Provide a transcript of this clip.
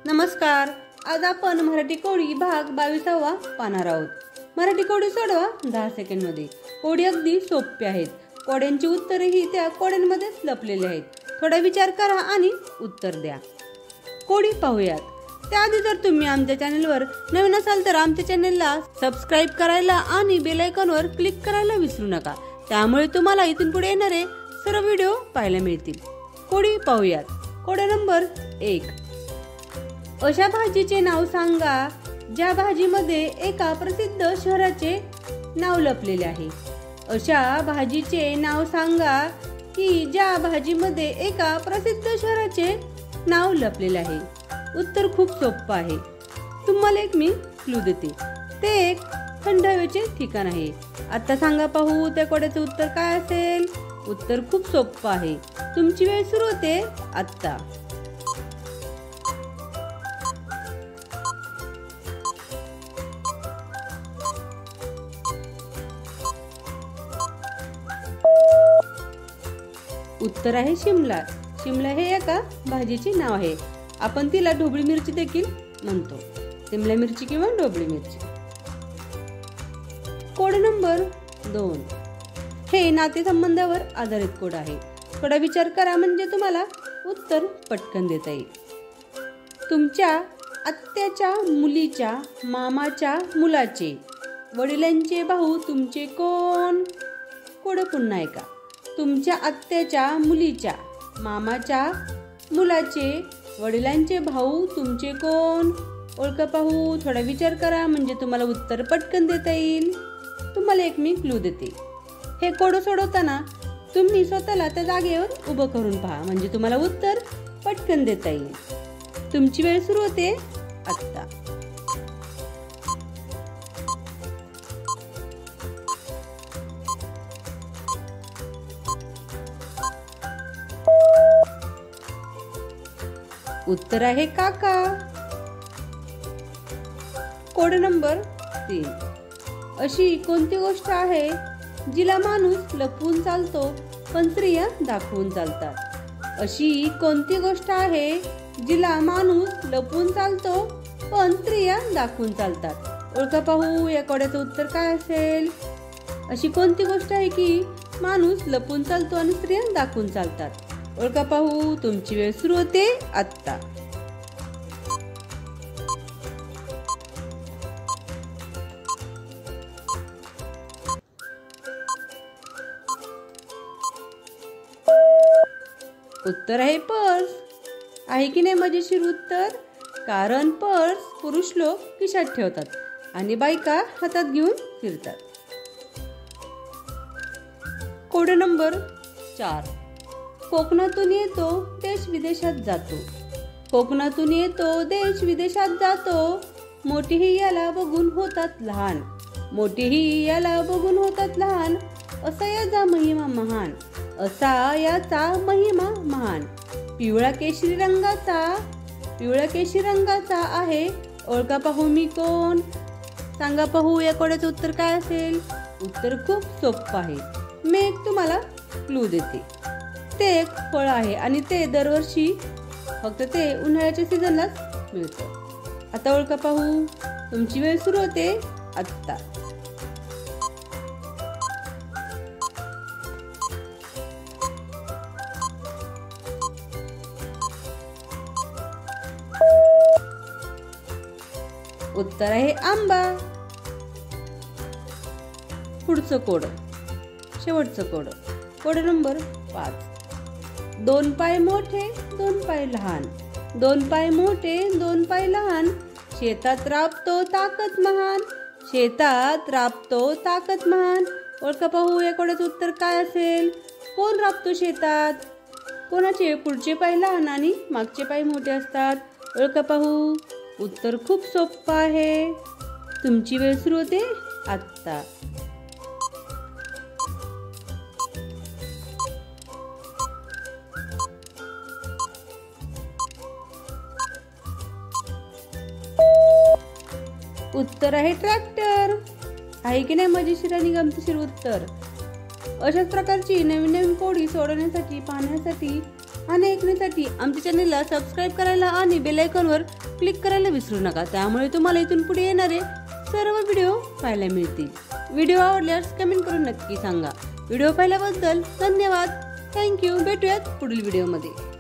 नमस्कार. आज आपण मराठी कोडी भाग 22वा पाहणार आहोत. मराठी कोडी सोडवा 10 सेकंडमध्ये. कोडी अगदी सोपी आहेत. कोड्यांची उत्तरेही त्या कोड्यांमध्येच लपलेली आहेत. थोडा विचार करा आणि उत्तर द्या. कोडी पाहूयात. त्याआधी जर तुम्ही आमच्या चॅनलवर नवीन असाल तर आमच्या चॅनलला सबस्क्राईब करायला आणि बेल आयकॉनवर क्लिक करायला विसरू नका. त्यामुळे तुम्हाला इथून पुढे येणारे सर्व व्हिडिओ पाहायला मिळतील. कोडी पाहूयात. कोडा नंबर 1. अशा भाजीचे नाव सांगा ज्या भाजीमध्ये एका प्रसिद्ध शहराचे नाव लपलेले आहे. अशा भाजीचे नाव सांगा की ज्या भाजीमध्ये एका प्रसिद्ध शहराचे नाव लपलेले आहे. उत्तर खूप सोपं आहे. तुम्हाला एक मी क्लू देते. ते एक थंड हवेचे ठिकाण आहे. आता सांगा पाहू त्या कोड्याचे उत्तर काय असेल. उत्तर खूप सोपं आहे. तुमची वेळ सुरू होते आता. उत्तर आहे शिमला. शिमला हे एका भाजीचे नाव आहे. आपण तिला ढोबळी मिरची देखील म्हणतो. शिमला मिरची किंवा ढोबळी मिरची. Code number 2. हे नातेसंबंधावर आधारित कोड आहे. थोडा विचार करा म्हणजे तुम्हाला उत्तर पटकन देता येईल. तुमच्या आत्याच्या मुलीच्या मामाच्या मुलाचे वडिलांचे भाऊ तुमचे कोण. कोड पुन्हा ऐका. तुमच्या आत्याच्या मुलीच्या मामाच्या मुलाचे वडिलांचे भाऊ तुमचे कोण. ओळखा पाहू. थोडा विचार करा म्हणजे तुम्हाला उत्तर पटकन देता येईल. तुम्हाला एक मी क्लू देते. हे कोड सोडवताना तुम्ही स्वतःला त्या जागेवर उभं करून पहा म्हणजे तुम्हाला उत्तर पटकन देता येईल. तुमची वेळ सुरू होते आता. उत्तर आहे काका. Code number 3. अशी कोणती गोष्ट आहे जिला माणूस लपवून चालतो पण स्त्रिया दाखवून चालतात. अशी कोणती गोष्ट आहे जिला माणूस लपवून चालतो पण स्त्रिया दाखवून चालतात. ओळखा पाहू या कोड्याचं उत्तर काय असेल. अशी कोणती गोष्ट आहे की माणूस लपवून चालतो आणि स्त्रिया दाखवून चालतात. ओळखा पाहू. तुमची वेळ सुरू होते आता. उत्तर आहे पर्स. आहे की नाही मजेशीर उत्तर. कारण पर्स पुरुष लोक खिशात ठेवतात आणि बायका हातात घेऊन फिरतात. Code number 4. कोकणातून येतो देश विदेशात जातो. कोकणातून येतो देश विदेशात जातो. मोठीही याला बघून होतात लहान. मोठीही याला बघून होतात लहान. असा याचा महिमा महान. असा याचा महिमा महान. पिवळा केशरी रंगाचा. पिवळा केशरी रंगाचा आहे. ओळखा पाहू मी कोण. सांगा पाहू या कोड्याचं उत्तर काय असेल. उत्तर खूप सोपं आहे. मी एक तुम्हाला क्लू देते. ते एक फळ आहे आणि ते दरवर्षी फक्त ते उन्हाळ्याच्या सीझनलाच मिळतं. आता ओळखा पाहू. तुमची वेळ सुरू होते आत्ता. उत्तर आहे आंबा. पुढचं कोड. शेवटचं कोड. Code number 5. 2 पाय मोठे 2 पाय लहान. 2 पाय मोठे 2 पाय लहान. शेतात राबतो ताकद महान. शेतात राबतो ताकद महान. ओळखा पाहू या कोड्याचं उत्तर काय असेल. कोण राबतो शेतात. कोणाचे पुढचे पाय लहान आणि मागचे पाय मोठे असतात. ओळखा पाहू. उत्तर खूप सोपं आहे. तुमची वेळ सुरू होते आत्ता. उत्तर आहे ट्रॅक्टर. आहे की नाही मजेशीर आणि गमतीशीर उत्तर. अशाच प्रकारची नवीन नवीन कोडी सोडवण्यासाठी पाहण्यासाठी आणि ऐकण्यासाठी आमच्या चॅनलला सबस्क्राईब करायला आणि बेल आयकॉनवर क्लिक करायला विसरू नका. त्यामुळे तुम्हाला इथून पुढे येणारे सर्व व्हिडिओ पाहायला मिळतील. व्हिडिओ आवडल्यास कमेंट करून नक्की सांगा. व्हिडिओ पाहिल्याबद्दल धन्यवाद. थँक्यू. भेटूयात पुढील व्हिडिओमध्ये.